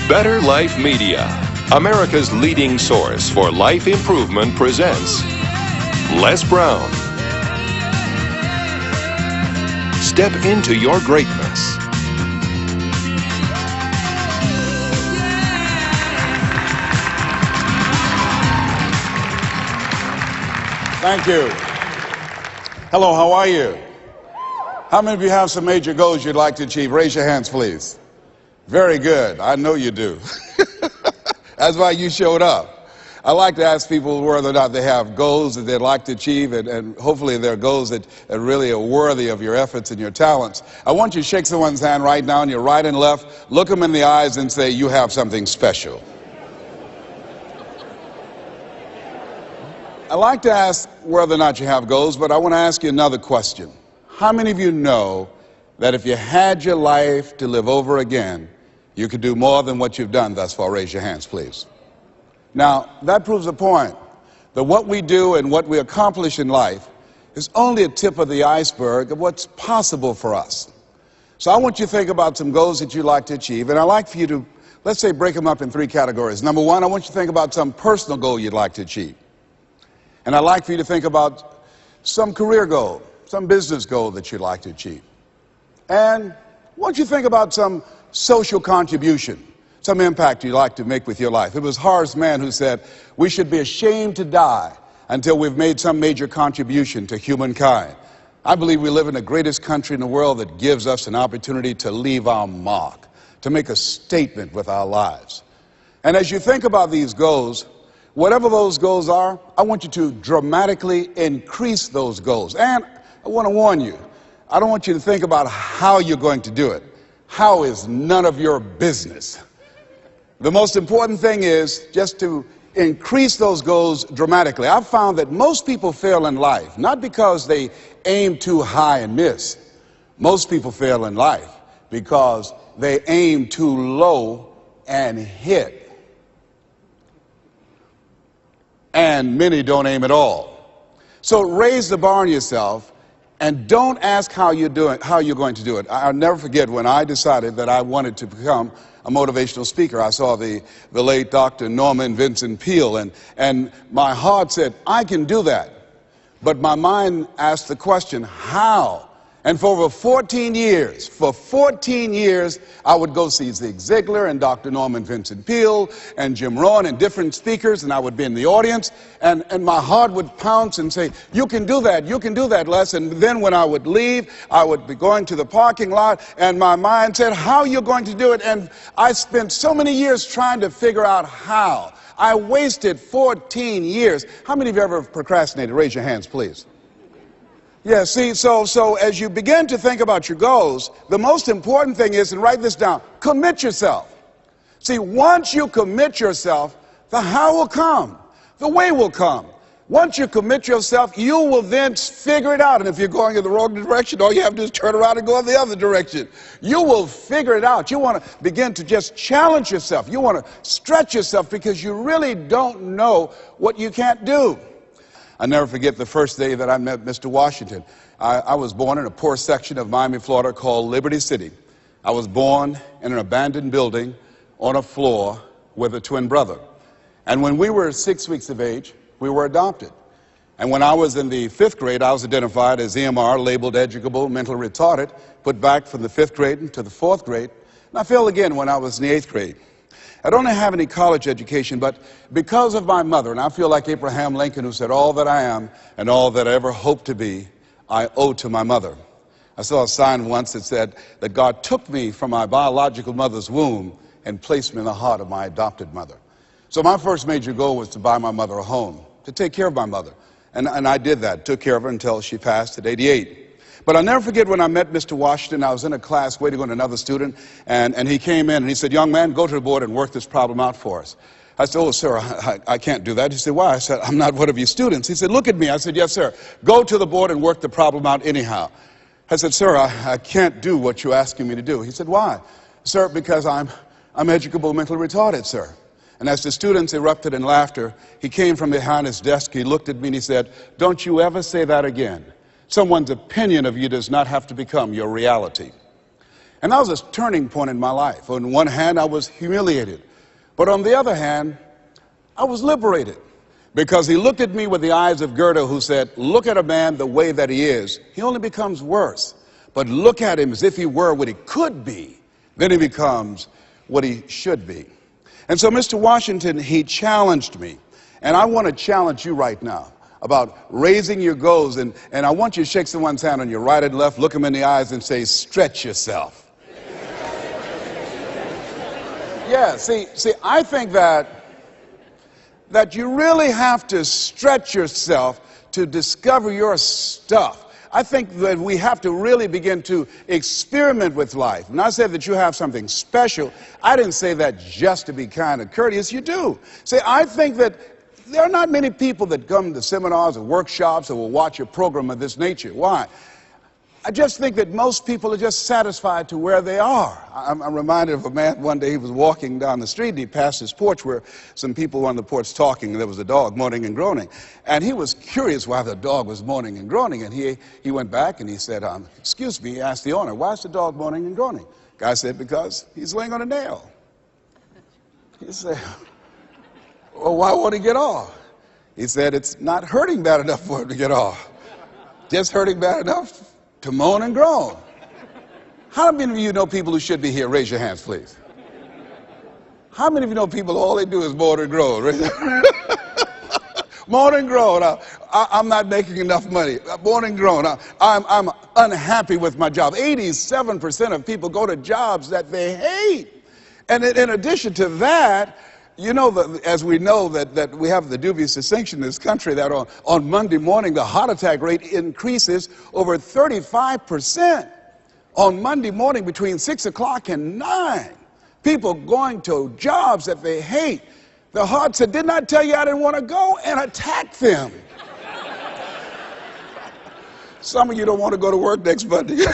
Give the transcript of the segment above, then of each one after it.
Better Life Media, America's leading source for life improvement, presents Les Brown. Step into your greatness. Thank you. Hello, how are you? How many of you have some major goals you'd like to achieve? Raise your hands, please. Very good. I know you do. That's why you showed up. I like to ask people whether or not they have goals that they'd like to achieve, and hopefully they're goals that really are worthy of your efforts and your talents. I want you to shake someone's hand right now on your right and left, look them in the eyes and say, you have something special. I like to ask whether or not you have goals, but I want to ask you another question. How many of you know that if you had your life to live over again, you could do more than what you've done thus far? Raise your hands, please. Now, that proves the point that what we do and what we accomplish in life is only a tip of the iceberg of what's possible for us. So I want you to think about some goals that you'd like to achieve, and I'd like for you to, let's say, break them up in three categories. Number one, I want you to think about some personal goal you'd like to achieve. And I'd like for you to think about some career goal, some business goal that you'd like to achieve. And I want you to think about some social contribution, some impact you'd like to make with your life. It was Horace Mann who said, we should be ashamed to die until we've made some major contribution to humankind. I believe we live in the greatest country in the world that gives us an opportunity to leave our mark, to make a statement with our lives. And as you think about these goals, whatever those goals are, I want you to dramatically increase those goals. And I want to warn you, I don't want you to think about how you're going to do it. How is none of your business. The most important thing is just to increase those goals dramatically. I've found that most people fail in life, not because they aim too high and miss. Most people fail in life because they aim too low and hit. And many don't aim at all. So raise the bar on yourself and don't ask how you're going to do it. I'll never forget when I decided that I wanted to become a motivational speaker. I saw the late Dr. Norman Vincent Peale, and my heart said, I can do that. But my mind asked the question, how? And for over 14 years, I would go see Zig Ziglar and Dr. Norman Vincent Peale and Jim Rohn and different speakers, and I would be in the audience, and my heart would pounce and say, you can do that, Les. And then when I would leave, I would be going to the parking lot, and my mind said, how are you going to do it? And I spent so many years trying to figure out how. I wasted 14 years. How many of you ever procrastinated? Raise your hands, please. Yeah, see, so as you begin to think about your goals, the most important thing is, and write this down, commit yourself. See, once you commit yourself, the how will come, the way will come. Once you commit yourself, you will then figure it out. And if you're going in the wrong direction, all you have to do is turn around and go in the other direction. You will figure it out. You want to begin to just challenge yourself. You want to stretch yourself because you really don't know what you can't do. I'll never forget the first day that I met Mr. Washington. I was born in a poor section of Miami, Florida called Liberty City. I was born in an abandoned building on a floor with a twin brother. And when we were 6 weeks of age, we were adopted. And when I was in the 5th grade, I was identified as EMR, labeled educable, mentally retarded, put back from the 5th grade into the 4th grade. And I failed again when I was in the 8th grade. I don't have any college education, but because of my mother, and I feel like Abraham Lincoln, who said, all that I am and all that I ever hope to be, I owe to my mother. I saw a sign once that said that God took me from my biological mother's womb and placed me in the heart of my adopted mother. So my first major goal was to buy my mother a home, to take care of my mother. And I did that, took care of her until she passed at 88. But I'll never forget when I met Mr. Washington. I was in a class waiting on another student, and he came in and he said, young man, go to the board and work this problem out for us. I said, oh, sir, I can't do that. He said, why? I said, I'm not one of your students. He said, look at me. I said, yes, sir. Go to the board and work the problem out anyhow. I said, sir, I can't do what you're asking me to do. He said, why? Sir, because I'm educable mentally retarded, sir. And as the students erupted in laughter, he came from behind his desk, he looked at me and he said, don't you ever say that again. Someone's opinion of you does not have to become your reality. And that was a turning point in my life. On one hand, I was humiliated. But on the other hand, I was liberated. Because he looked at me with the eyes of Goethe, who said, look at a man the way that he is. He only becomes worse. But look at him as if he were what he could be. Then he becomes what he should be. And so Mr. Washington, he challenged me. And I want to challenge you right now about raising your goals. And I want you to shake someone's hand on your right and left, look them in the eyes and say, stretch yourself. Yeah, see, I think that you really have to stretch yourself to discover your stuff. I think that we have to really begin to experiment with life. When I said that you have something special, I didn't say that just to be kind and courteous. You do. See, I think that there are not many people that come to seminars or workshops or will watch a program of this nature. Why? I just think that most people are just satisfied to where they are. I'm reminded of a man one day. He was walking down the street and he passed his porch where some people were on the porch talking, and there was a dog moaning and groaning. And he was curious why the dog was moaning and groaning. And he went back and he said, excuse me, he asked the owner, why is the dog moaning and groaning? Guy said, because he's laying on a nail. He said, well, why won't he get off? He said, it's not hurting bad enough for him to get off. Just hurting bad enough to moan and groan. How many of you know people who should be here? Raise your hands, please. How many of you know people, all they do is moan and groan? Moan and groan. I'm not making enough money. Moan and groan. I'm unhappy with my job. 87% of people go to jobs that they hate. And in addition to that, you know, as we know that we have the dubious distinction in this country that on Monday morning the heart attack rate increases over 35%. On Monday morning between 6 o'clock and 9, people going to jobs that they hate. The heart said, didn't I tell you I didn't want to go? And attack them. Some of you don't want to go to work next Monday.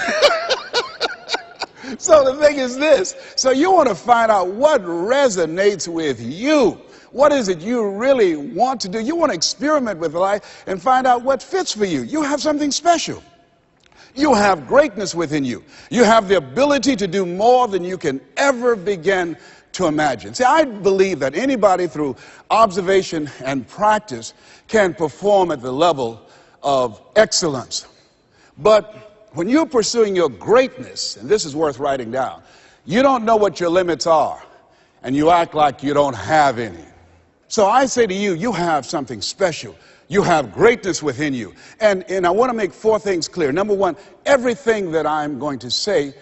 So the thing is this. So you want to find out what resonates with you. What is it you really want to do? You want to experiment with life and find out what fits for you. You have something special. You have greatness within you. You have the ability to do more than you can ever begin to imagine. See, I believe that anybody through observation and practice can perform at the level of excellence. But when you're pursuing your greatness, and this is worth writing down, you don't know what your limits are, and you act like you don't have any. So I say to you, you have something special. You have greatness within you. And I want to make 4 things clear. Number 1, everything that I'm going to say,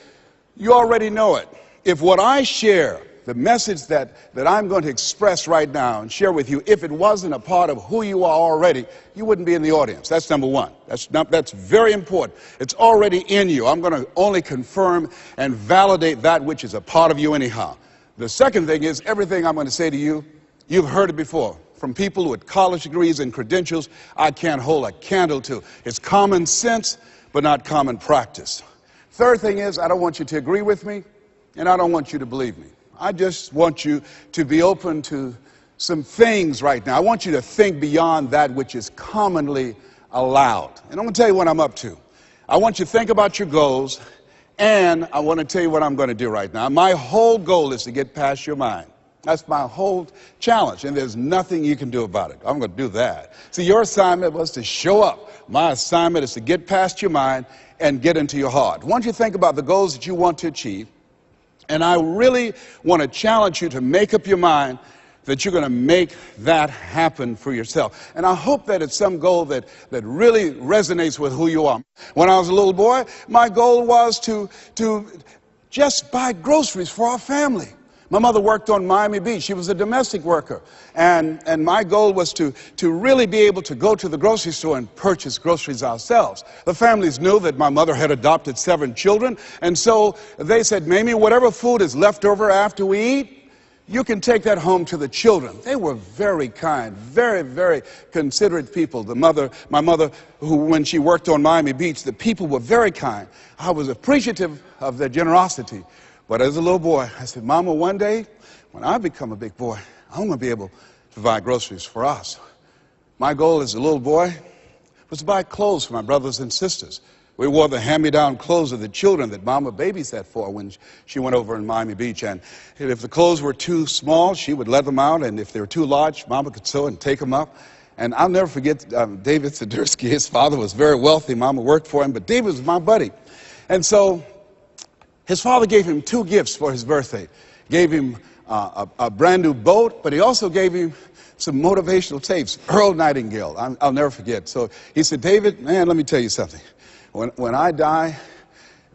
you already know it. If what I share, the message that I'm going to express right now and share with you, if it wasn't a part of who you are already, you wouldn't be in the audience. That's number 1. That's very important. It's already in you. I'm going to only confirm and validate that which is a part of you anyhow. The second thing is, everything I'm going to say to you, you've heard it before. From people with college degrees and credentials, I can't hold a candle to. It's common sense, but not common practice. Third thing is, I don't want you to agree with me, and I don't want you to believe me. I just want you to be open to some things right now. I want you to think beyond that which is commonly allowed. And I'm going to tell you what I'm up to. I want you to think about your goals, and I want to tell you what I'm going to do right now. My whole goal is to get past your mind. That's my whole challenge, and there's nothing you can do about it. I'm going to do that. See, your assignment was to show up. My assignment is to get past your mind and get into your heart. Once you think about the goals that you want to achieve, and I really want to challenge you to make up your mind that you're going to make that happen for yourself. And I hope that it's some goal that really resonates with who you are. When I was a little boy, my goal was to just buy groceries for our family. My mother worked on Miami Beach. She was a domestic worker. And my goal was to really be able to go to the grocery store and purchase groceries ourselves. The families knew that my mother had adopted 7 children. And so they said, Mamie, whatever food is left over after we eat, you can take that home to the children. They were very kind, very, very considerate people. My mother, who when she worked on Miami Beach, the people were very kind. I was appreciative of their generosity. But as a little boy, I said, Mama, one day, when I become a big boy, I'm going to be able to buy groceries for us. My goal as a little boy was to buy clothes for my brothers and sisters, We wore the hand-me-down clothes of the children that Mama babysat for when she went over in Miami Beach. And if the clothes were too small, she would let them out. And if they were too large, Mama could sew and take them up. And I'll never forget David Sidursky. His father was very wealthy. Mama worked for him, but David was my buddy. And so his father gave him 2 gifts for his birthday. Gave him a brand new boat, but he also gave him some motivational tapes. Earl Nightingale, I'll never forget. So he said, David, man, let me tell you something. When I die,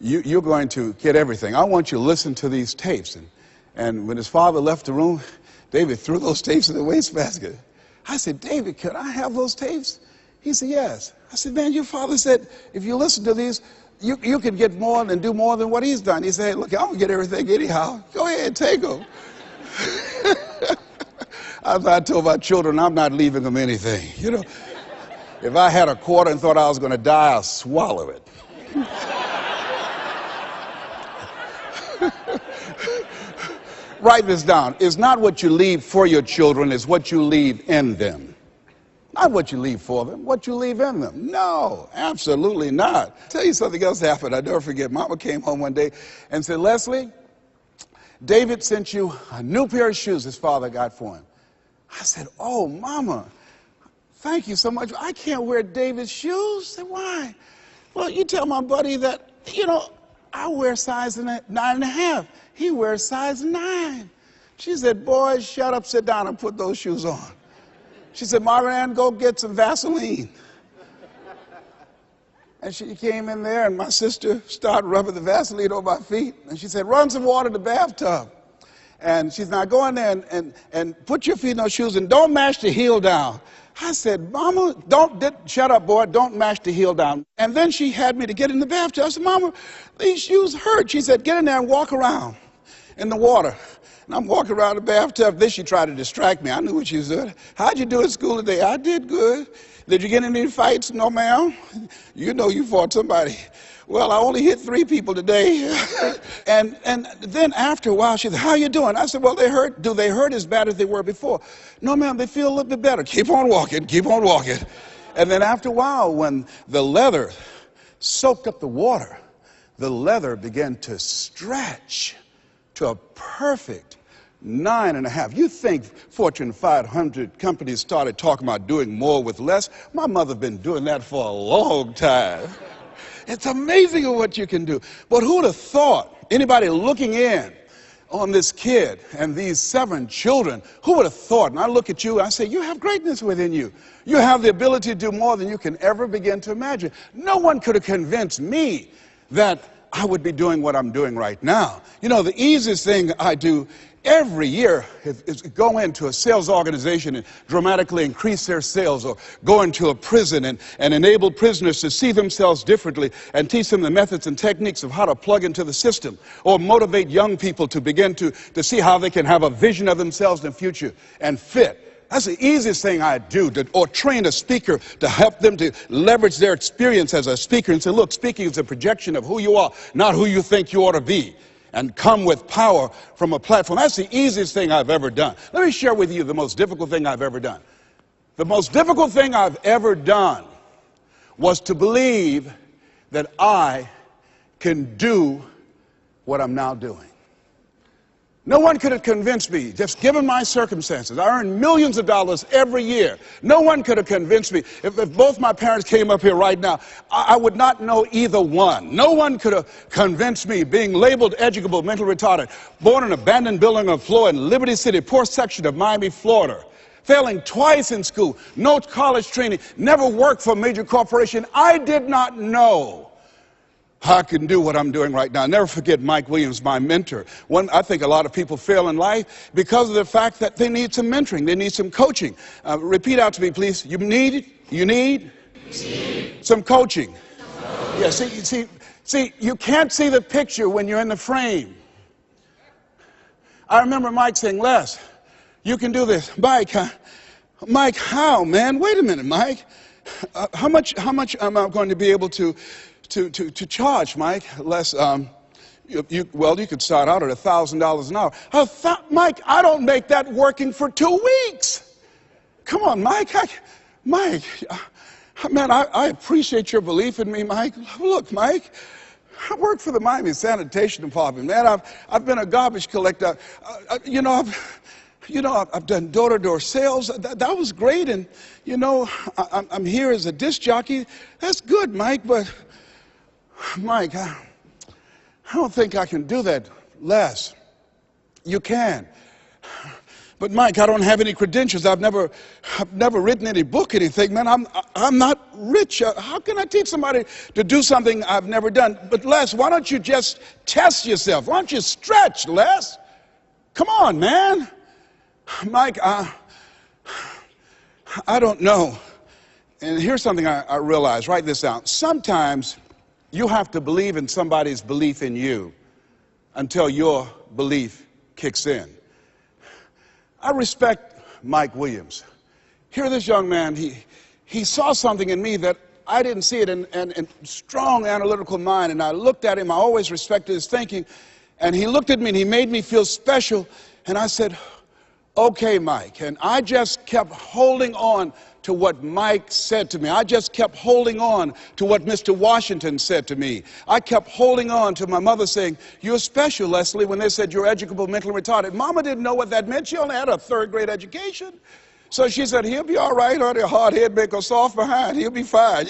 you're going to get everything. I want you to listen to these tapes. And when his father left the room, David threw those tapes in the wastebasket. I said, David, could I have those tapes? He said, yes. I said, man, your father said, if you listen to these, you can get more and do more than what he's done. He said, hey, look, I'm going to get everything anyhow. Go ahead, take them. I told my children, I'm not leaving them anything. You know, if I had a quarter and thought I was going to die, I'll swallow it. Write this down. It's not what you leave for your children, it's what you leave in them. Not what you leave for them, what you leave in them. No, absolutely not. I'll tell you something else happened. I'll never forget. Mama came home one day and said, Leslie, David sent you a new pair of shoes his father got for him. I said, oh, Mama, thank you so much. I can't wear David's shoes. I said, why? Well, you tell my buddy that, you know, I wear size 9.5. He wears size 9. She said, boy, shut up, sit down, and put those shoes on. She said, Marvin Ann, go get some Vaseline. And she came in there, and my sister started rubbing the Vaseline on my feet. And she said, run some water in the bathtub. And she said, now go in there and put your feet in those shoes and don't mash the heel down. I said, Mama, shut up, boy, don't mash the heel down. And then she had me to get in the bathtub. I said, Mama, these shoes hurt. She said, get in there and walk around in the water. And I'm walking around the bathtub. Then she tried to distract me. I knew what she was doing. How'd you do at school today? I did good. Did you get in any fights? No, ma'am. You know you fought somebody. Well, I only hit 3 people today. and then after a while, she said, how you doing? I said, well, they hurt. Do they hurt as bad as they were before? No, ma'am, they feel a little bit better. Keep on walking, keep on walking. And then after a while, when the leather soaked up the water, the leather began to stretch to a perfect 9.5. You think Fortune 500 companies started talking about doing more with less? My mother's been doing that for a long time. It's amazing what you can do. But who would have thought, anybody looking in on this kid and these 7 children, who would have thought? And I look at you, I say, you have greatness within you. You have the ability to do more than you can ever begin to imagine. No one could have convinced me that I would be doing what I'm doing right now. You know, the easiest thing I do every year is go into a sales organization and dramatically increase their sales, or go into a prison and enable prisoners to see themselves differently and teach them the methods and techniques of how to plug into the system, or motivate young people to begin to see how they can have a vision of themselves in the future and fit. That's the easiest thing I do, or train a speaker to help them to leverage their experience as a speaker and say, look, speaking is a projection of who you are, not who you think you ought to be, and come with power from a platform. That's the easiest thing I've ever done. Let me share with you the most difficult thing I've ever done. The most difficult thing I've ever done was to believe that I can do what I'm now doing. No one could have convinced me, just given my circumstances. I earn millions of dollars every year. No one could have convinced me. If both my parents came up here right now, I would not know either one. No one could have convinced me, being labeled educable, mental retarded, born in an abandoned building on the floor in Liberty City, poor section of Miami, Florida, failing twice in school, no college training, never worked for a major corporation. I did not know I can do what I'm doing right now. I'll never forget Mike Williams, my mentor. I think a lot of people fail in life because of the fact that they need some mentoring, they need some coaching. Repeat out to me, please. You need some coaching. Yeah, see, you can't see the picture when you're in the frame. I remember Mike saying, Les, you can do this. Mike, Mike, how, man? Wait a minute, Mike. How much am I going to be able to charge, Mike? Les, well, you could start out at $1,000 an hour. Mike, I don't make that working for 2 weeks. Come on, Mike. Mike, Man, I appreciate your belief in me, Mike. Look, Mike, I work for the Miami Sanitation Department, man. I've been a garbage collector. I've done door-to-door sales. That was great, and I'm here as a disc jockey. That's good, Mike. But Mike, I don't think I can do that, Les. You can. But Mike, I don't have any credentials. I've never written any book, anything, man. I'm not rich. How can I teach somebody to do something I've never done? But Les, why don't you just test yourself? Why don't you stretch, Les? Come on, man. Mike, I don't know. And here's something I realized. Write this down. Sometimes you have to believe in somebody's belief in you until your belief kicks in. I respect Mike Williams. Here, this young man, he saw something in me that I didn't see it, and strong analytical mind, and I looked at him. I always respected his thinking, and he looked at me and he made me feel special, and I said, okay, Mike. And I just kept holding on to what Mike said to me. I just kept holding on to what Mr. Washington said to me. I kept holding on to my mother saying, you're special, Leslie, when they said you're educable, mentally retarded. Mama didn't know what that meant. She only had a third-grade education. So she said, he'll be all right, honey. A hard head make a soft behind. He'll be fine.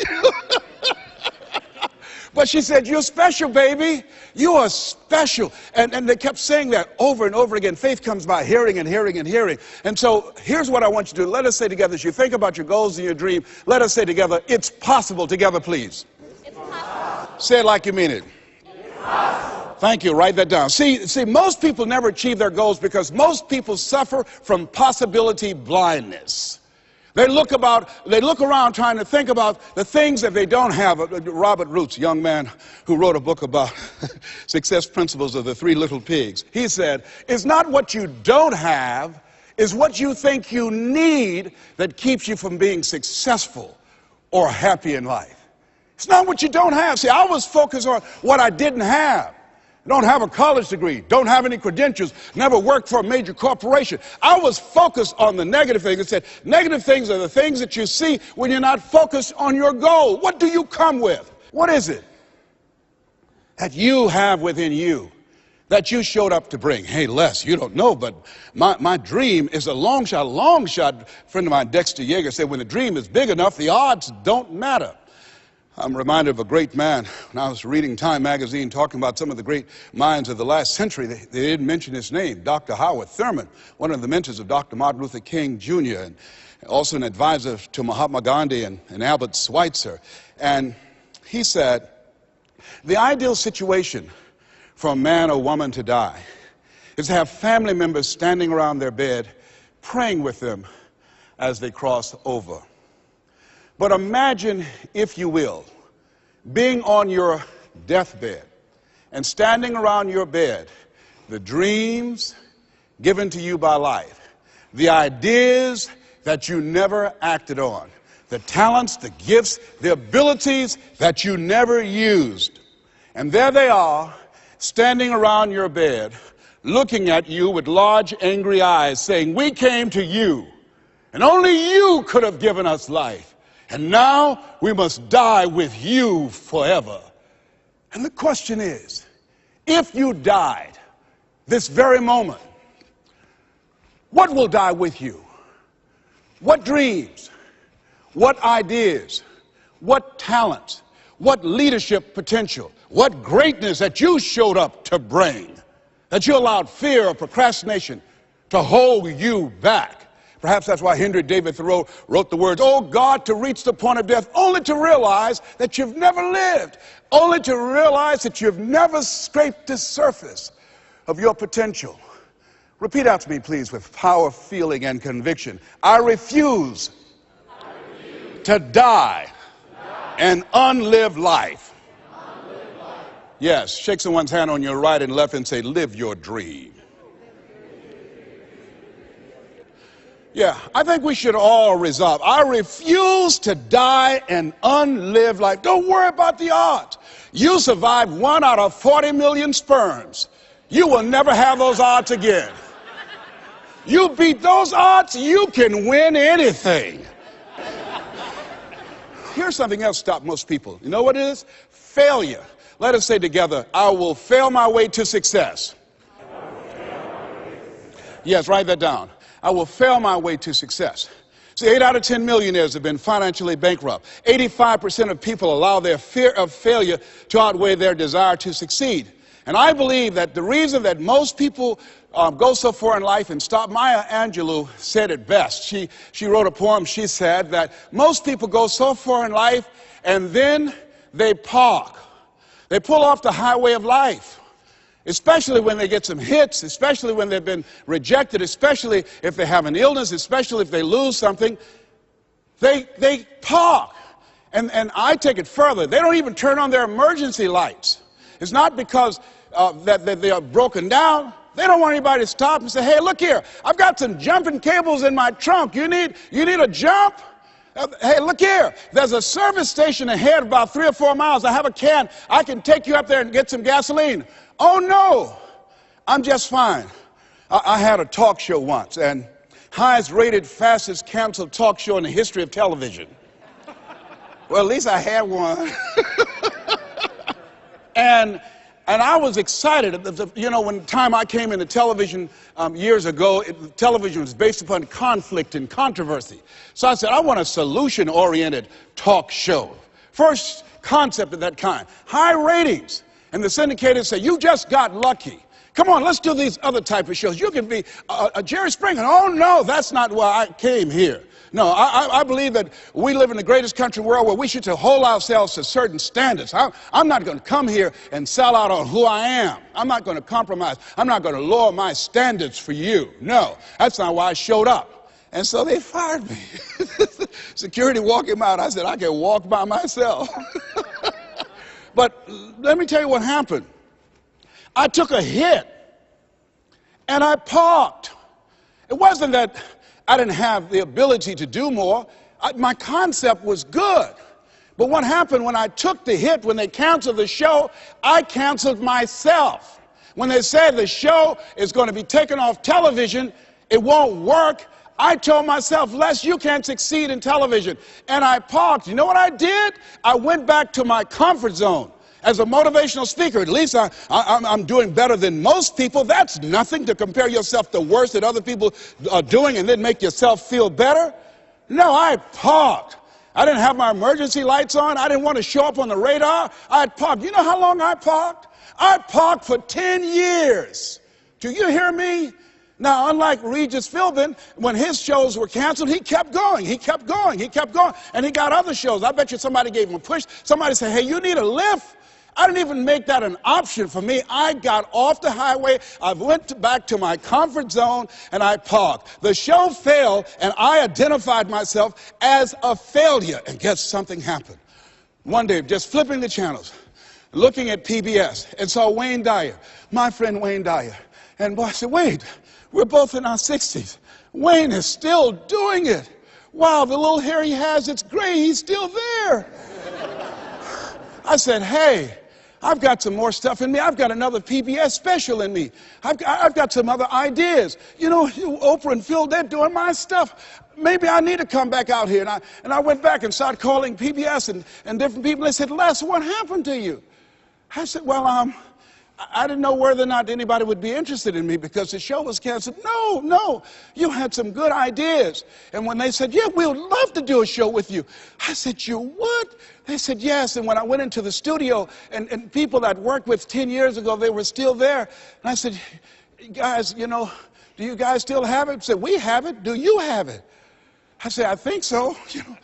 But she said, you're special, baby. You are special. And they kept saying that over and over again. Faith comes by hearing and hearing and hearing. And so here's what I want you to do. Let us say together, as you think about your goals and your dream, let us say together, it's possible. Together, please. It's possible. Say it like you mean it. It's possible. Thank you. Write that down. See, most people never achieve their goals because most people suffer from possibility blindness. They look around trying to think about the things that they don't have. Robert Roots, a young man who wrote a book about success principles of the Three Little Pigs. He said, it's not what you don't have, it's what you think you need that keeps you from being successful or happy in life. It's not what you don't have. See, I was focused on what I didn't have. I don't have a college degree, don't have any credentials, never worked for a major corporation. I was focused on the negative things. It said, negative things are the things that you see when you're not focused on your goal. What do you come with? What is it that you have within you that you showed up to bring? Hey, Les, you don't know, but my dream is a long shot. A friend of mine, Dexter Yeager, said, when the dream is big enough, the odds don't matter. I'm reminded of a great man when I was reading Time magazine talking about some of the great minds of the last century. They didn't mention his name, Dr. Howard Thurman, one of the mentors of Dr. Martin Luther King Jr., and also an advisor to Mahatma Gandhi and Albert Schweitzer. And he said, the ideal situation for a man or woman to die is to have family members standing around their bed praying with them as they cross over. But imagine, if you will, being on your deathbed and standing around your bed, the dreams given to you by life, the ideas that you never acted on, the talents, the gifts, the abilities that you never used. And there they are, standing around your bed, looking at you with large, angry eyes, saying, we came to you, and only you could have given us life. And now we must die with you forever. And the question is, if you died this very moment, what will die with you? What dreams? What ideas? What talents? What leadership potential? What greatness that you showed up to bring? That you allowed fear or procrastination to hold you back? Perhaps that's why Henry David Thoreau wrote the words, oh God, to reach the point of death, only to realize that you've never lived, only to realize that you've never scraped the surface of your potential. Repeat out to me, please, with power, feeling, and conviction. I refuse to die an unlived life. Yes, shake someone's hand on your right and left and say, live your dream. Yeah, I think we should all resolve. I refuse to die an unlived life. Don't worry about the odds. You survived 1 out of 40 million sperms. You will never have those odds again. You beat those odds, you can win anything. here's something else stops most people. You know what it is? Failure. Let us say together, I will fail my way to success. Yes, write that down. I will fail my way to success. See, 8 out of 10 millionaires have been financially bankrupt. 85% of people allow their fear of failure to outweigh their desire to succeed. And I believe that the reason that most people go so far in life, and Maya Angelou said it best. She wrote a poem. She said that most people go so far in life and then they park. They pull off the highway of life, especially when they get some hits, especially when they've been rejected, especially if they have an illness, especially if they lose something. They park. And I take it further. They don't even turn on their emergency lights. It's not because that they are broken down. They don't want anybody to stop and say, hey, look here, I've got some jumping cables in my trunk. You need a jump? Hey, look here, there's a service station ahead about 3 or 4 miles. I have a can. I can take you up there and get some gasoline. Oh, no, I'm just fine. I had a talk show once, and highest rated, fastest canceled talk show in the history of television. Well, at least I had one. And I was excited. You know, when the time I came into television years ago, television was based upon conflict and controversy. So I said, I want a solution-oriented talk show. First concept of that kind. High ratings. And the syndicators say, you just got lucky. Come on, let's do these other type of shows. You can be a Jerry Springer. Oh, no, that's not why I came here. No, I believe that we live in the greatest country in the world where we should hold ourselves to certain standards. I'm not going to come here and sell out on who I am. I'm not going to compromise. I'm not going to lower my standards for you. No, that's not why I showed up. And so they fired me. Security walked him out. I said, I can walk by myself. But let me tell you what happened. I took a hit, and I parked. It wasn't that I didn't have the ability to do more. My concept was good. But what happened when I took the hit, when they canceled the show, I canceled myself. When they said the show is going to be taken off television, it won't work, I told myself, Les, you can't succeed in television. And I parked. You know what I did? I went back to my comfort zone. As a motivational speaker, at least I'm doing better than most people. That's nothing to compare yourself to worse that other people are doing and then make yourself feel better. No, I parked. I didn't have my emergency lights on. I didn't want to show up on the radar. I parked. You know how long I parked? I parked for 10 years. Do you hear me? Now, unlike Regis Philbin, when his shows were canceled, he kept going, he kept going, he kept going, and he got other shows. I bet you somebody gave him a push. Somebody said, hey, you need a lift? I didn't even make that an option for me. I got off the highway, I went back to my comfort zone, and I parked. The show failed, and I identified myself as a failure. And guess something happened. One day, just flipping the channels, looking at PBS, and saw Wayne Dyer, my friend Wayne Dyer. And boy, I said, Wayne, we're both in our 60s. Wayne is still doing it. Wow, the little hair he has, it's gray, he's still there. I said, hey, I've got some more stuff in me. I've got another PBS special in me. I've got some other ideas. You know, Oprah and Phil, they're doing my stuff. Maybe I need to come back out here. And I went back and started calling PBS and different people. They said, Les, what happened to you? I said, well, I didn't know whether or not anybody would be interested in me because the show was canceled. No, you had some good ideas. And when they said, yeah, we would love to do a show with you, I said, you would? They said, yes. And when I went into the studio, and people that worked with 10 years ago, they were still there. And I said, guys, you know, do you guys still have it? They said, we have it. Do you have it? I said, I think so. You know.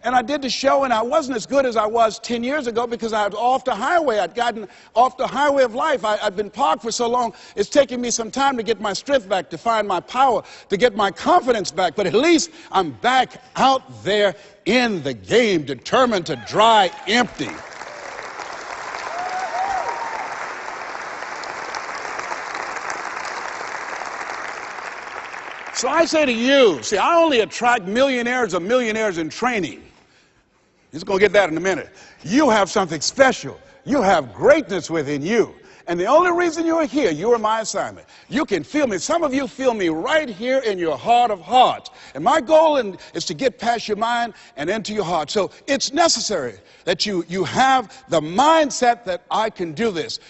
And I did the show, and I wasn't as good as I was 10 years ago because I was off the highway. I'd gotten off the highway of life. I'd been parked for so long, it's taken me some time to get my strength back, to find my power, to get my confidence back. But at least I'm back out there in the game, determined to dry empty. So I say to you, see, I only attract millionaires or millionaires in training. You're going to get that in a minute. You have something special. You have greatness within you. And the only reason you are here, you are my assignment. You can feel me. Some of you feel me right here in your heart of hearts. And my goal is to get past your mind and into your heart. So it's necessary that you have the mindset that I can do this.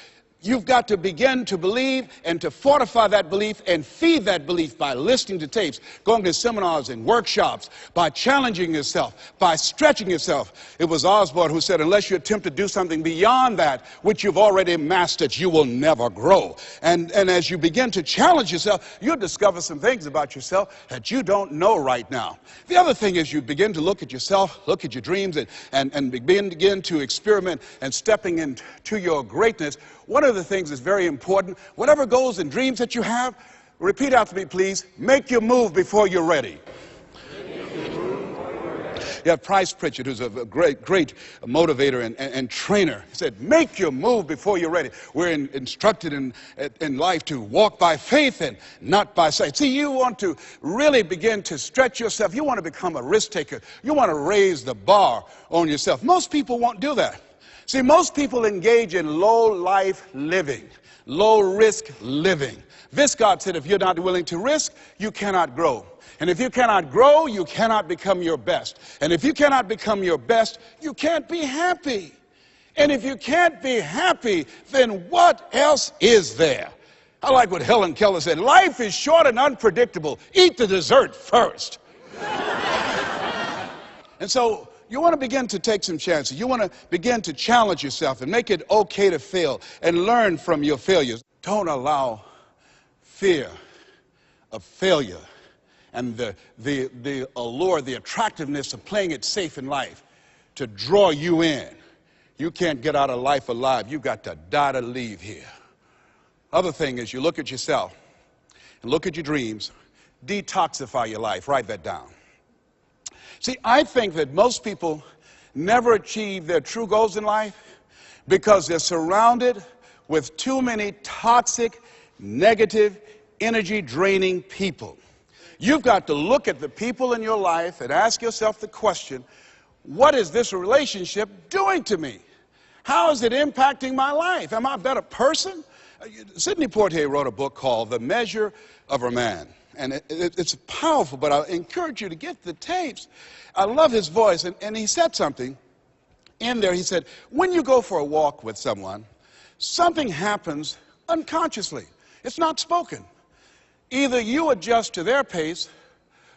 You've got to begin to believe and to fortify that belief and feed that belief by listening to tapes, going to seminars and workshops, by challenging yourself, by stretching yourself. It was Osborne who said, unless you attempt to do something beyond that which you've already mastered, you will never grow. And as you begin to challenge yourself, you'll discover some things about yourself that you don't know right now. The other thing is you begin to look at yourself, look at your dreams, and begin to experiment and stepping into your greatness. One of the things that's very important, whatever goals and dreams that you have, repeat after me, please. Make your move before you're ready. You have Price Pritchett, who's a great motivator and trainer. He said, make your move before you're ready. We're instructed in life to walk by faith and not by sight. See, you want to really begin to stretch yourself. You want to become a risk taker. You want to raise the bar on yourself. Most people won't do that. See, most people engage in low-life living, low-risk living. Viscott said, if you're not willing to risk, you cannot grow. And if you cannot grow, you cannot become your best. And if you cannot become your best, you can't be happy. And if you can't be happy, then what else is there? I like what Helen Keller said, life is short and unpredictable. Eat the dessert first. And so, you want to begin to take some chances. You want to begin to challenge yourself and make it okay to fail and learn from your failures. Don't allow fear of failure and the allure, the attractiveness of playing it safe in life to draw you in. You can't get out of life alive. You've got to die to leave here. Other thing is you look at yourself and look at your dreams. Detoxify your life. Write that down. See, I think that most people never achieve their true goals in life because they're surrounded with too many toxic, negative, energy-draining people. You've got to look at the people in your life and ask yourself the question, what is this relationship doing to me? How is it impacting my life? Am I a better person? Sidney Poitier wrote a book called The Measure of a Man. And it's powerful, but I encourage you to get the tapes. I love his voice, and he said something in there. He said, when you go for a walk with someone, something happens unconsciously. It's not spoken. Either you adjust to their pace,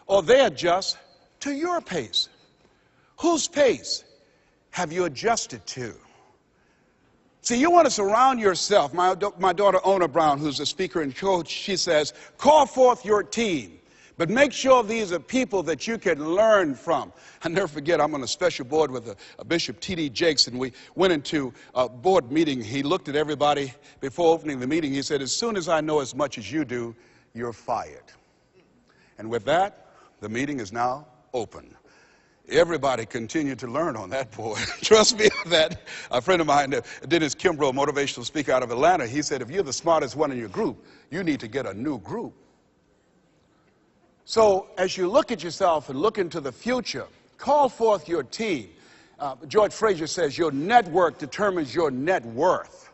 or they adjust to your pace. Whose pace have you adjusted to? See, you want to surround yourself. My daughter, Ona Brown, who's a speaker and coach, she says, call forth your team, but make sure these are people that you can learn from. I'll never forget, I'm on a special board with a Bishop T.D. Jakes, and we went into a board meeting. He looked at everybody before opening the meeting. He said, as soon as I know as much as you do, you're fired. And with that, the meeting is now open. Everybody continued to learn on that board. Trust me on that. A friend of mine, Dennis Kimbrough, motivational speaker out of Atlanta, he said, if you're the smartest one in your group, you need to get a new group. So as you look at yourself and look into the future, call forth your team. George Fraser says your network determines your net worth.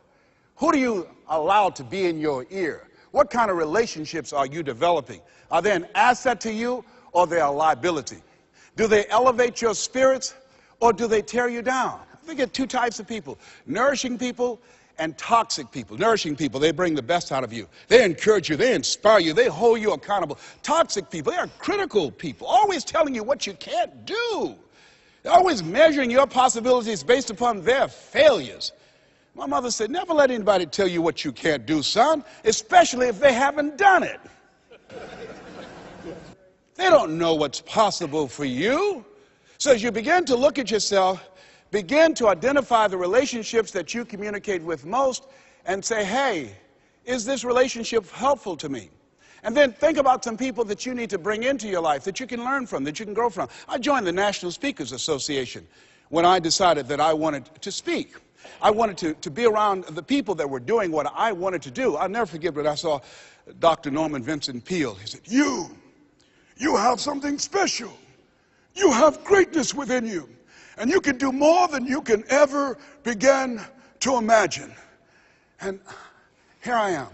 Who do you allow to be in your ear? What kind of relationships are you developing? Are they an asset to you, or they are a liability? Do they elevate your spirits, or do they tear you down? I think of two types of people, nourishing people and toxic people. Nourishing people, they bring the best out of you. They encourage you, they inspire you, they hold you accountable. Toxic people, they are critical people, always telling you what you can't do. They're always measuring your possibilities based upon their failures. My mother said, never let anybody tell you what you can't do, son, especially if they haven't done it. They don't know what's possible for you. So as you begin to look at yourself, begin to identify the relationships that you communicate with most and say, hey, is this relationship helpful to me? And then think about some people that you need to bring into your life that you can learn from, that you can grow from. I joined the National Speakers Association when I decided that I wanted to speak. I wanted to be around the people that were doing what I wanted to do. I'll never forget when I saw Dr. Norman Vincent Peale. He said, you have something special. You have greatness within you. And you can do more than you can ever begin to imagine. And here I am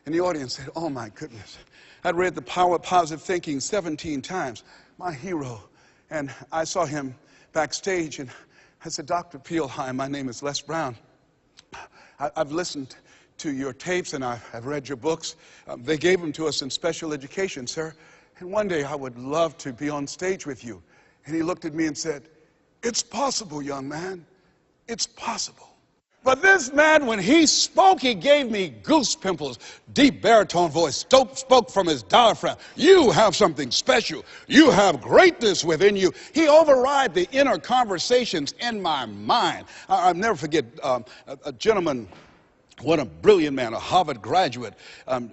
in the audience. Said, oh my goodness, I'd read The Power of Positive Thinking 17 times, my hero. And I saw him backstage, and I said, Dr. Peel, hi, my name is Les Brown. I've listened to your tapes, and I've read your books. They gave them to us in special education, sir. And one day I would love to be on stage with you. And he looked at me and said, it's possible, young man. It's possible. But this man, when he spoke, he gave me goose pimples. Deep baritone voice, spoke from his diaphragm. You have something special. You have greatness within you. He override the inner conversations in my mind. I'll never forget a gentleman, what a brilliant man, a Harvard graduate,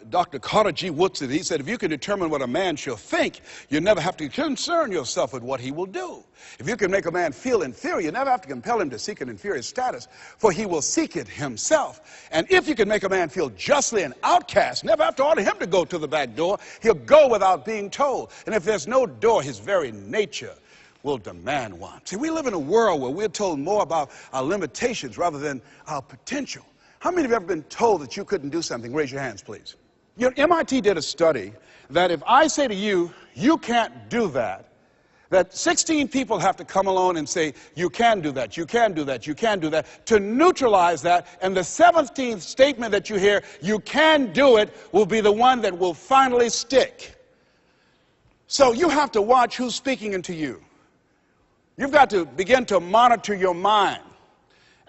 Dr. Carter G. Woodson. He said, if you can determine what a man shall think, you never have to concern yourself with what he will do. If you can make a man feel inferior, you never have to compel him to seek an inferior status, for he will seek it himself. And if you can make a man feel justly an outcast, never have to order him to go to the back door. He'll go without being told. And if there's no door, his very nature will demand one. See, we live in a world where we're told more about our limitations rather than our potential. How many of you have ever been told that you couldn't do something? Raise your hands, please. You know, MIT did a study that if I say to you, you can't do that, that 16 people have to come along and say, you can do that, you can do that, you can do that, to neutralize that, and the 17th statement that you hear, you can do it, will be the one that will finally stick. So you have to watch who's speaking into you. You've got to begin to monitor your mind.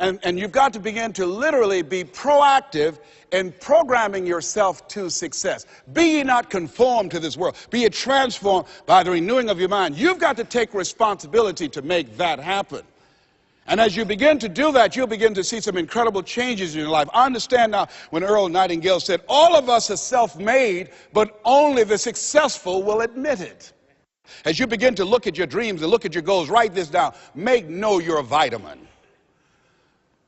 And you've got to begin to literally be proactive in programming yourself to success. Be ye not conformed to this world. Be ye transformed by the renewing of your mind. You've got to take responsibility to make that happen. And as you begin to do that, you'll begin to see some incredible changes in your life. I understand now when Earl Nightingale said, all of us are self-made, but only the successful will admit it. As you begin to look at your dreams and look at your goals, write this down. Make know you're a vitamin.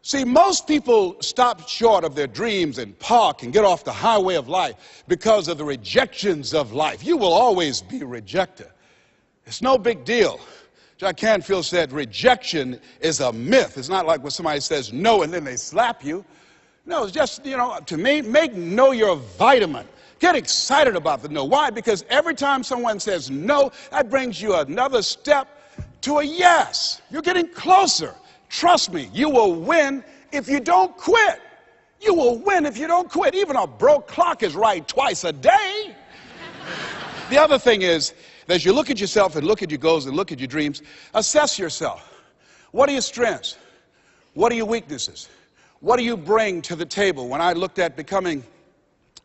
See, most people stop short of their dreams and park and get off the highway of life because of the rejections of life. You will always be rejected. It's no big deal. Jack Canfield said rejection is a myth. It's not like when somebody says no and then they slap you. No, it's just, to me, make no you're a vitamin. Get excited about the no. Why? Because every time someone says no, that brings you another step to a yes. You're getting closer. Trust me, you will win if you don't quit. You will win if you don't quit. Even a broke clock is right twice a day. The other thing is, as you look at yourself and look at your goals and look at your dreams, assess yourself. What are your strengths? What are your weaknesses? What do you bring to the table? When I looked at becoming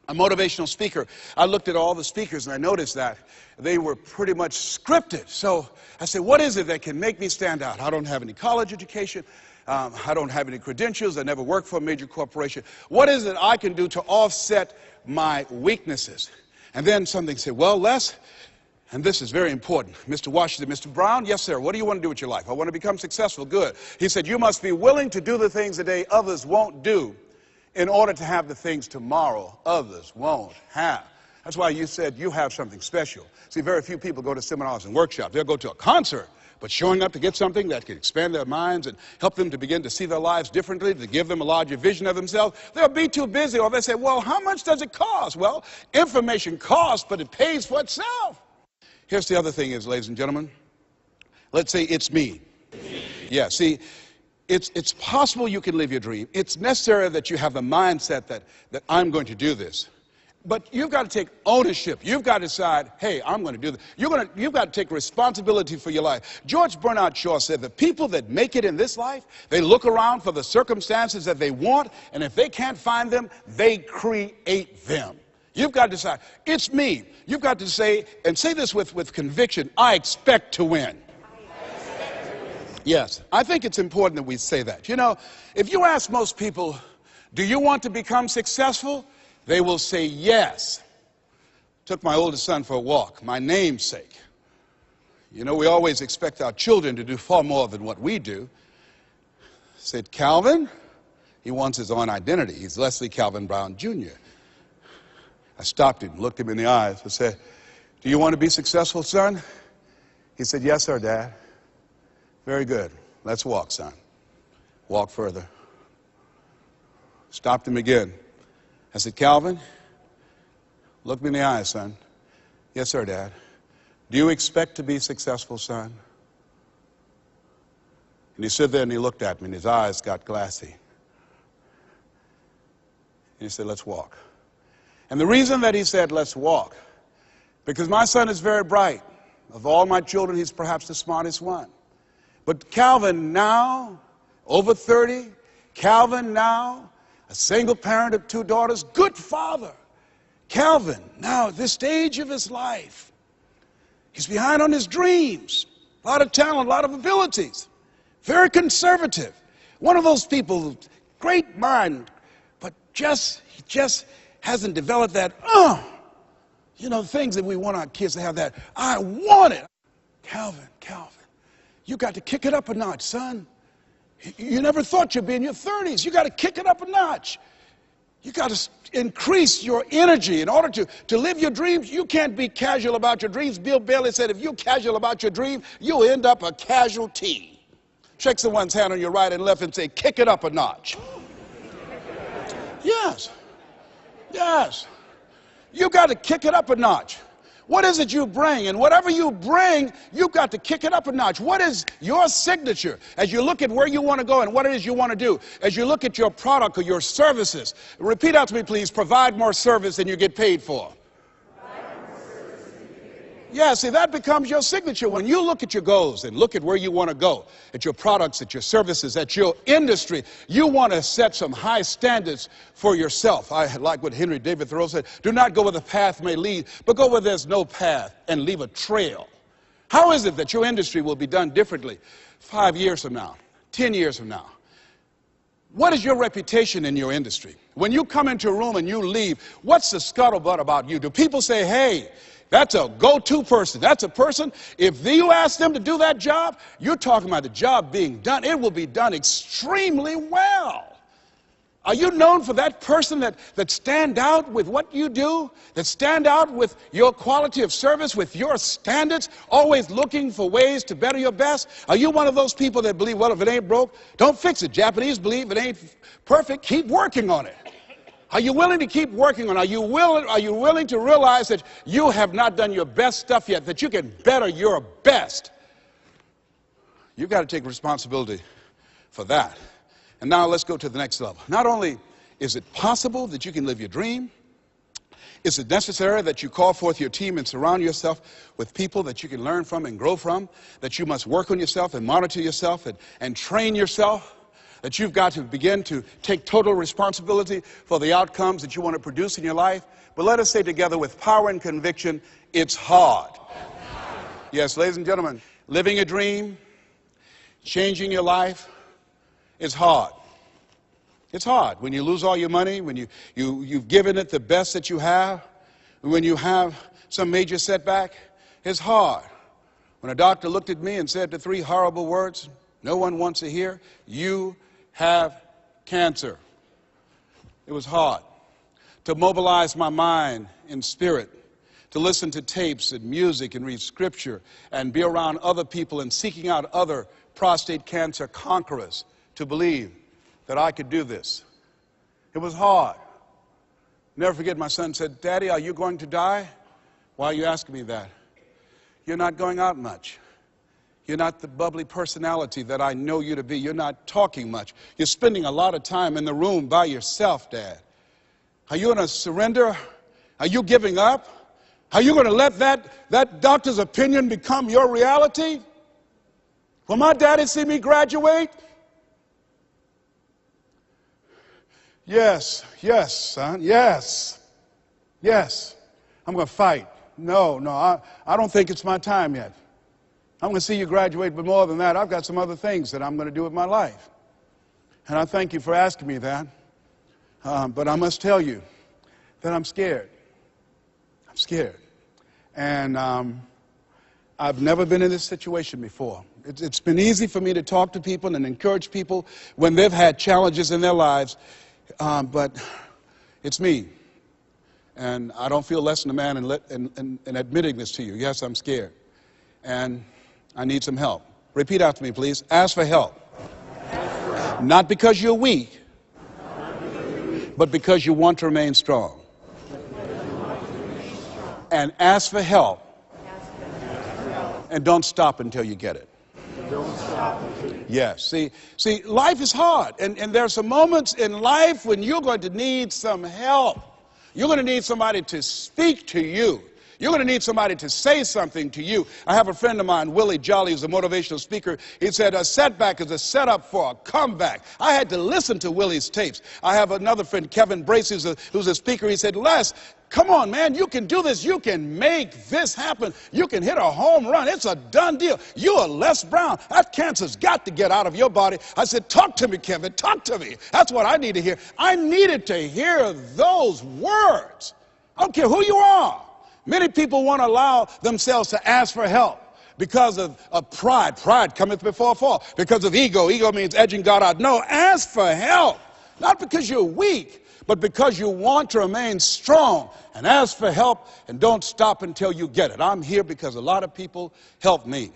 a motivational speaker, I looked at all the speakers and I noticed that they were pretty much scripted. So I said, what is it that can make me stand out? I don't have any college education. I don't have any credentials. I never worked for a major corporation. What is it I can do to offset my weaknesses? And then something said, well, Les, and this is very important. Mr. Washington, Mr. Brown, yes, sir. What do you want to do with your life? I want to become successful. Good. He said, you must be willing to do the things today others won't do in order to have the things tomorrow others won't have. That's why you said you have something special. See, very few people go to seminars and workshops. They'll go to a concert, but showing up to get something that can expand their minds and help them to begin to see their lives differently, to give them a larger vision of themselves, they'll be too busy. Or they say, well, how much does it cost? Well, information costs, but it pays for itself. Here's the other thing is, ladies and gentlemen, let's say it's me. Yeah, see, it's possible you can live your dream. It's necessary that you have the mindset that I'm going to do this. But you've got to take ownership. You've got to decide, hey, I'm going to do this. You've got to take responsibility for your life. George Bernard Shaw said, the people that make it in this life, they look around for the circumstances that they want, and if they can't find them, they create them. You've got to decide, it's me. You've got to say, and say this with conviction, I expect to win. Yes, I think it's important that we say that. If you ask most people, do you want to become successful? They will say yes. Took my oldest son for a walk, my namesake. We always expect our children to do far more than what we do. Said, Calvin, he wants his own identity. He's Leslie Calvin Brown, Jr. I stopped him, looked him in the eyes, and said, do you want to be successful, son? He said, yes, sir, Dad. Very good. Let's walk, son. Walk further. Stopped him again. I said, Calvin, look me in the eye, son. Yes, sir, Dad. Do you expect to be successful, son? And he stood there and he looked at me and his eyes got glassy. And he said, let's walk. And the reason that he said, let's walk, because my son is very bright. Of all my children, he's perhaps the smartest one. But Calvin now, over 30, Calvin now, a single parent of 2 daughters, good father. Calvin now, at this stage of his life, he's behind on his dreams. A lot of talent, a lot of abilities. Very conservative. One of those people, great mind, but he just hasn't developed that, things that we want our kids to have, that, I want it. Calvin, you got to kick it up a notch, son. You never thought you'd be in your 30s. You got to kick it up a notch. You got to increase your energy in order to live your dreams. You can't be casual about your dreams. Bill Bailey said, if you're casual about your dream, you'll end up a casualty. Shake someone's hand on your right and left and say, kick it up a notch. Yes. You got to kick it up a notch. What is it you bring? And whatever you bring, you've got to kick it up a notch. What is your signature as you look at where you want to go and what it is you want to do? As you look at your product or your services, repeat out to me, please, provide more service than you get paid for. Yeah, see, that becomes your signature. When you look at your goals and look at where you want to go, at your products, at your services, at your industry, you want to set some high standards for yourself. I like what Henry David Thoreau said, do not go where the path may lead, but go where there's no path and leave a trail. How is it that your industry will be done differently 5 years from now, 10 years from now? What is your reputation in your industry? When you come into a room and you leave, what's the scuttlebutt about you? Do people say, hey, that's a go-to person. That's a person, if you ask them to do that job, you're talking about the job being done. It will be done extremely well. Are you known for that person that stand out with what you do, that stand out with your quality of service, with your standards, always looking for ways to better your best? Are you one of those people that believe, well, if it ain't broke, don't fix it? Japanese believe it ain't perfect, keep working on it. Are you willing to keep working on it? Are you willing to realize that you have not done your best stuff yet, that you can better your best? You've got to take responsibility for that. And now let's go to the next level. Not only is it possible that you can live your dream, is it necessary that you call forth your team and surround yourself with people that you can learn from and grow from, that you must work on yourself and monitor yourself and train yourself, that you've got to begin to take total responsibility for the outcomes that you want to produce in your life. But let us say together with power and conviction, it's hard. Yes, ladies and gentlemen, living a dream, changing your life, is hard. It's hard when you lose all your money, when you've given it the best that you have, when you have some major setback. It's hard. When a doctor looked at me and said the 3 horrible words no one wants to hear, you have cancer. It was hard to mobilize my mind and spirit, to listen to tapes and music and read scripture and be around other people and seeking out other prostate cancer conquerors to believe that I could do this. It was hard. Never forget, my son said, Daddy, are you going to die? Why are you asking me that? You're not going out much. You're not the bubbly personality that I know you to be. You're not talking much. You're spending a lot of time in the room by yourself, Dad. Are you going to surrender? Are you giving up? Are you going to let that doctor's opinion become your reality? Will my daddy see me graduate? Yes, son, yes. I'm going to fight. No, I don't think it's my time yet. I'm going to see you graduate, but more than that, I've got some other things that I'm going to do with my life. And I thank you for asking me that. But I must tell you that I'm scared. I'm scared. And I've never been in this situation before. It's been easy for me to talk to people and encourage people when they've had challenges in their lives. But it's me. And I don't feel less than a man in admitting this to you. Yes, I'm scared. And I need some help. Repeat after me, please. Ask for help. Not because you're weak, but because you want to remain strong. And ask for help. And don't stop until you get it. Yes, see, life is hard, and there are some moments in life when you're going to need some help. You're going to need somebody to speak to you. You're going to need somebody to say something to you. I have a friend of mine, Willie Jolly, who's a motivational speaker. He said, a setback is a setup for a comeback. I had to listen to Willie's tapes. I have another friend, Kevin Brace, who's a speaker. He said, Les, come on, man, you can do this. You can make this happen. You can hit a home run. It's a done deal. You are Les Brown. That cancer's got to get out of your body. I said, talk to me, Kevin. Talk to me. That's what I need to hear. I needed to hear those words. I don't care who you are. Many people won't allow themselves to ask for help because of pride. Pride cometh before a fall. Because of ego. Ego means edging God out. No, ask for help. Not because you're weak, but because you want to remain strong. And ask for help and don't stop until you get it. I'm here because a lot of people helped me.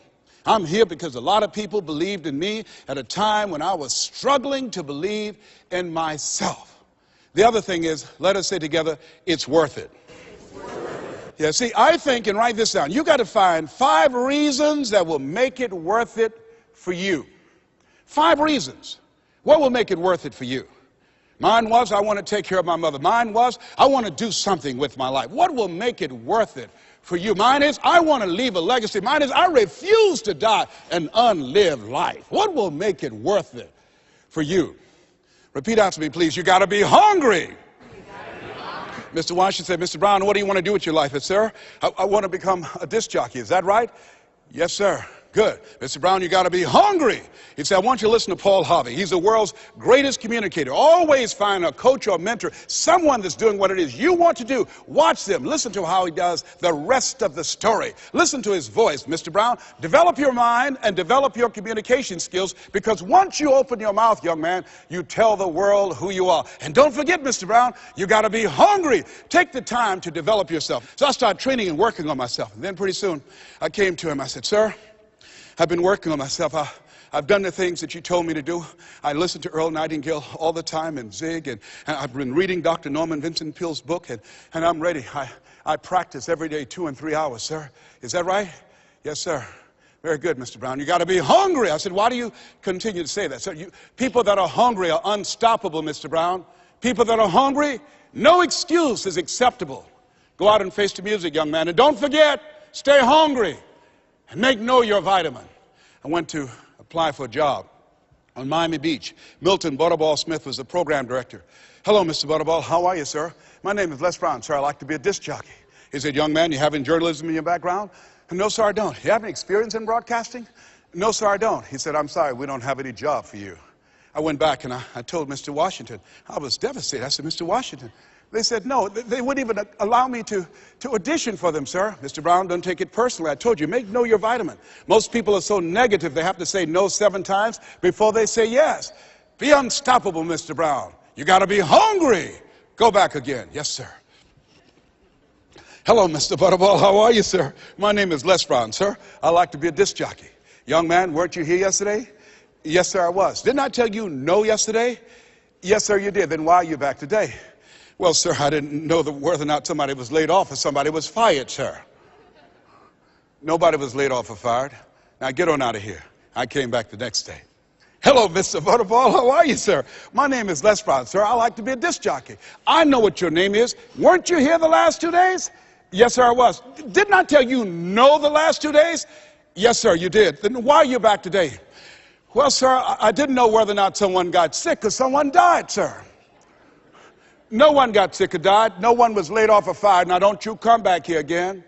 I'm here because a lot of people believed in me at a time when I was struggling to believe in myself. The other thing is, let us say together, it's worth it. Yeah, see, I think, and write this down, you got to find 5 reasons that will make it worth it for you. 5 reasons. What will make it worth it for you? Mine was, I want to take care of my mother. Mine was, I want to do something with my life. What will make it worth it for you? Mine is, I want to leave a legacy. Mine is, I refuse to die an unlived life. What will make it worth it for you? Repeat after me, please. You got to be hungry. Mr. Washington said, Mr. Brown, what do you want to do with your life? I said, sir, I want to become a disc jockey. Is that right? Yes, sir. Good. Mr. Brown, you got to be hungry. He said, I want you to listen to Paul Harvey. He's the world's greatest communicator. Always find a coach or mentor, someone that's doing what it is you want to do. Watch them. Listen to how he does the rest of the story. Listen to his voice. Mr. Brown, develop your mind and develop your communication skills, because once you open your mouth, young man, you tell the world who you are. And don't forget, Mr. Brown, you got to be hungry. Take the time to develop yourself. So I started training and working on myself. And then pretty soon I came to him. I said, sir, I've been working on myself. I've done the things that you told me to do. I listen to Earl Nightingale all the time and Zig, and I've been reading Dr. Norman Vincent Peale's book, and I'm ready. I practice every day 2 and 3 hours, sir. Is that right? Yes, sir. Very good, Mr. Brown. You got to be hungry. I said, why do you continue to say that? Sir, people that are hungry are unstoppable, Mr. Brown. People that are hungry, no excuse is acceptable. Go out and face the music, young man. And don't forget, stay hungry. And know your vitamin. I went to apply for a job on Miami Beach. Milton Butterball Smith was the program director. Hello, Mr. Butterball. How are you, sir? My name is Les Brown, sir. I like to be a disc jockey. He said, young man, you have any journalism in your background? No, sir, I don't. You have any experience in broadcasting? No, sir, I don't. He said, I'm sorry, we don't have any job for you. I went back and I told Mr. Washington. I was devastated. I said, Mr. Washington. They said, no, they wouldn't even allow me to audition for them, sir. Mr. Brown, don't take it personally. I told you, know your vitamin. Most people are so negative, they have to say no 7 times before they say yes. Be unstoppable, Mr. Brown. You got to be hungry. Go back again. Yes, sir. Hello, Mr. Butterball. How are you, sir? My name is Les Brown, sir. I like to be a disc jockey. Young man, weren't you here yesterday? Yes, sir, I was. Didn't I tell you no yesterday? Yes, sir, you did. Then why are you back today? Well, sir, I didn't know whether or not somebody was laid off or somebody was fired, sir. Nobody was laid off or fired. Now get on out of here. I came back the next day. Hello, Mr. Butterball. How are you, sir? My name is Les Brown, sir. I like to be a disc jockey. I know what your name is. Weren't you here the last 2 days? Yes, sir, I was. Didn't I tell you no the last 2 days? Yes, sir, you did. Then why are you back today? Well, sir, I didn't know whether or not someone got sick or someone died, sir. No one got sick or died. No one was laid off or fired. Now, don't you come back here again.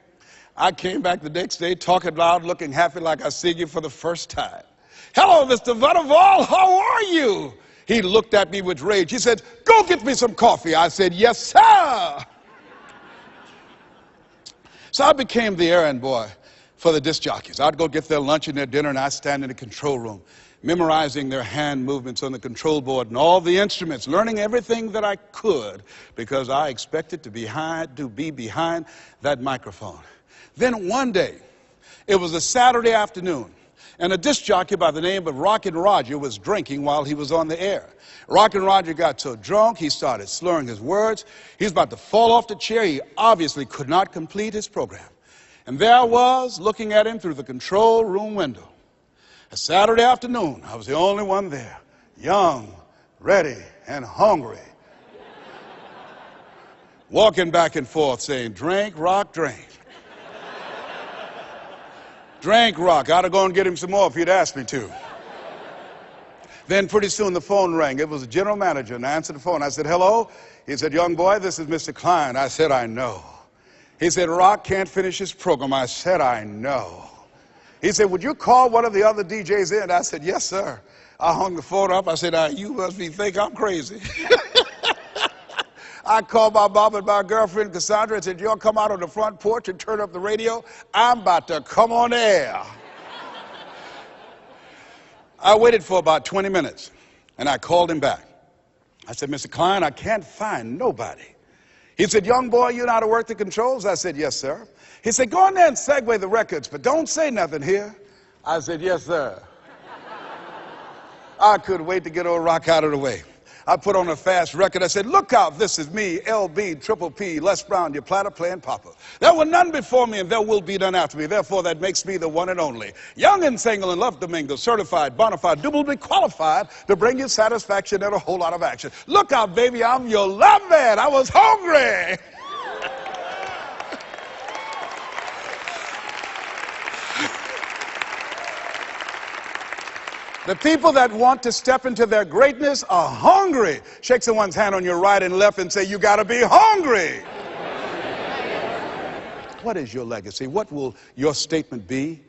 I came back the next day talking loud, looking happy like I see you for the first time. Hello, Mr. Butterball. How are you? He looked at me with rage. He said, go get me some coffee. I said, yes, sir. So I became the errand boy for the disc jockeys. I'd go get their lunch and their dinner, and I'd stand in the control room, memorizing their hand movements on the control board and all the instruments, learning everything that I could because I expected to be behind that microphone. Then one day, it was a Saturday afternoon, And a disc jockey by the name of Rockin' Roger was drinking while he was on the air. Rockin' Roger got so drunk, he started slurring his words. He was about to fall off the chair. He obviously could not complete his program. And there I was, looking at him through the control room window. A Saturday afternoon, I was the only one there, young, ready, and hungry. Walking back and forth saying, drink, rock, drink. Drink, rock. I'd have gone and get him some more if he'd asked me to. Then pretty soon the phone rang. It was the general manager, and I answered the phone. I said, hello? He said, young boy, this is Mr. Klein. I said, I know. He said, Rock can't finish his program. I said, I know. He said, would you call one of the other DJs in? I said, yes, sir. I hung the phone up. I said, you must think I'm crazy. I called my mom and my girlfriend, Cassandra, and said, y'all come out on the front porch and turn up the radio. I'm about to come on air. I waited for about 20 minutes, and I called him back. I said, Mr. Klein, I can't find nobody. He said, young boy, you know how to work the controls? I said, yes, sir. He said, go in there and segue the records, but don't say nothing here. I said, yes, sir. I couldn't wait to get old Rock out of the way. I put on a fast record. I said, look out, this is me, LB, Triple P, Les Brown, your platter playing papa. There were none before me and there will be none after me. Therefore, that makes me the one and only. Young and single and love to mingle, certified, bona fide, doubly qualified to bring you satisfaction and a whole lot of action. Look out, baby, I'm your love man. I was hungry. The people that want to step into their greatness are hungry. Shake someone's hand on your right and left and say, you got to be hungry. What is your legacy? What will your statement be?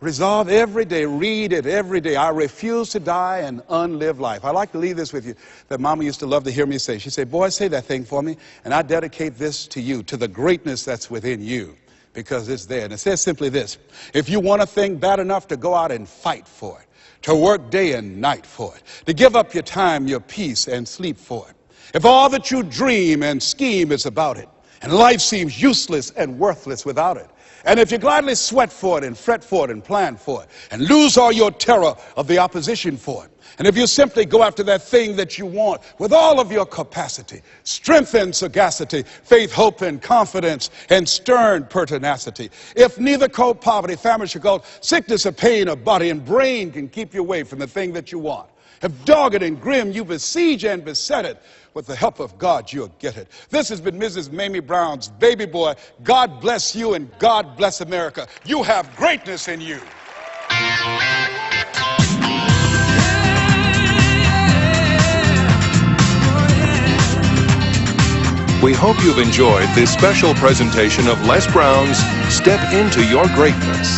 Resolve every day. Read it every day. I refuse to die an unlived life. I like to leave this with you that Mama used to love to hear me say. She said, boy, say that thing for me, and I dedicate this to you, to the greatness that's within you, because it's there. And it says simply this: if you want a thing bad enough to go out and fight for it, to work day and night for it, to give up your time, your peace, and sleep for it. If all that you dream and scheme is about it, and life seems useless and worthless without it, and if you gladly sweat for it and fret for it and plan for it, and lose all your terror of the opposition for it, and if you simply go after that thing that you want with all of your capacity, strength and sagacity, faith, hope, and confidence, and stern pertinacity, if neither cold poverty, famine, should go, sickness or pain of body and brain can keep you away from the thing that you want, if dogged and grim you besiege and beset it, with the help of God you'll get it. This has been Mrs. Mamie Brown's Baby Boy. God bless you and God bless America. You have greatness in you. We hope you've enjoyed this special presentation of Les Brown's Step Into Your Greatness.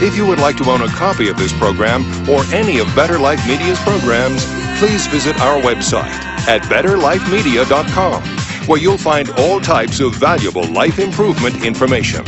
If you would like to own a copy of this program or any of Better Life Media's programs, please visit our website at betterlifemedia.com, where you'll find all types of valuable life improvement information.